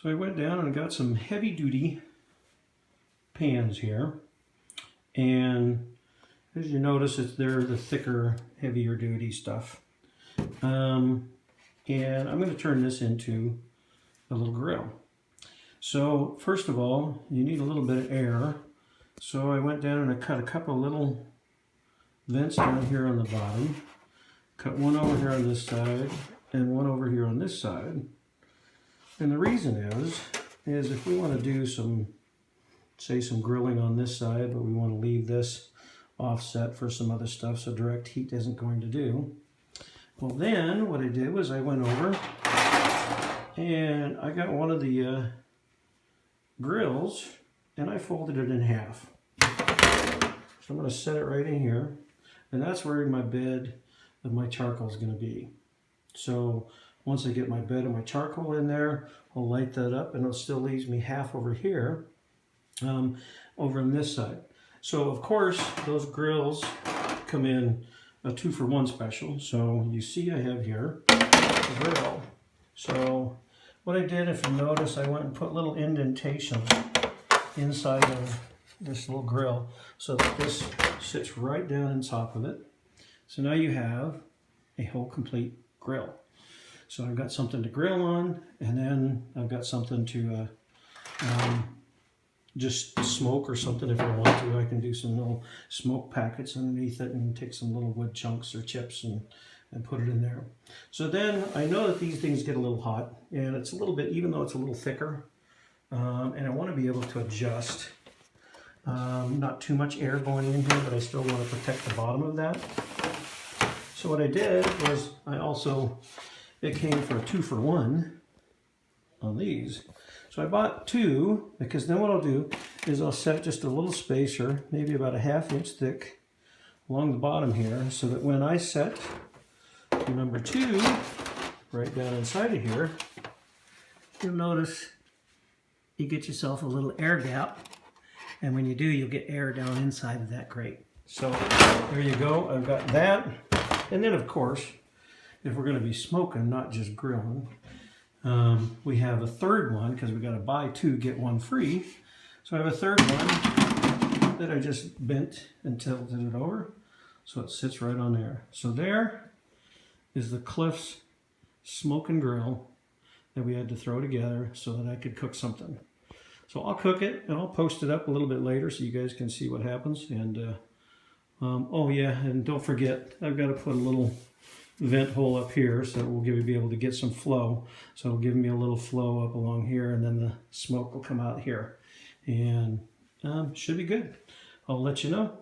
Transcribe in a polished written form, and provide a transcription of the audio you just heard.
So I went down and got some heavy duty pans here, and as you notice, they're the thicker, heavier duty stuff. And I'm going to turn this into a little grill. So first of all, you need a little bit of air. So I went down and I cut a couple little vents down here on the bottom. Cut one over here on this side and one over here on this side. And the reason is if we want to do some grilling on this side, but we want to leave this offset for some other stuff so direct heat isn't going to do. Well, then what I did was I went over and I got one of the grills and I folded it in half. So I'm going to set it right in here, and that's where my bed of my charcoal is going to be. So once I get my bed of my charcoal in there, I'll light that up, and it still leaves me half over here, over on this side. So of course those grills come in a 2-for-1 special. So you see I have here the grill. So what I did, if you notice, I went and put little indentations inside of this little grill so that this sits right down on top of it. So now you have a whole complete grill. So I've got something to grill on, and then I've got something to just smoke or something if I want to. I can do some little smoke packets underneath it and take some little wood chunks or chips and put it in there. So then I know that these things get a little hot, and it's a little bit, even though it's a little thicker, and I want to be able to adjust. Not too much air going in here, but I still want to protect the bottom of that. So what I did was it came for a 2-for-1 on these. So I bought 2, because then what I'll do is I'll set just a little spacer, maybe about a 1/2 inch thick, along the bottom here, so that when I set number 2 right down inside of here, you'll notice you get yourself a little air gap, and when you do, you'll get air down inside of that grate. So there you go, I've got that. And then of course, if we're going to be smoking, not just grilling, we have a third one, because we got to buy 2, get 1 free. So I have a third one that I just bent and tilted it over, so it sits right on there. So there is the Cliff's smoke and grill that we had to throw together so that I could cook something. So I'll cook it and I'll post it up a little bit later so you guys can see what happens. And oh yeah, and don't forget, I've got to put a little vent hole up here so we'll be able to get some flow. So it'll give me a little flow up along here, and then the smoke will come out here, and should be good. I'll let you know.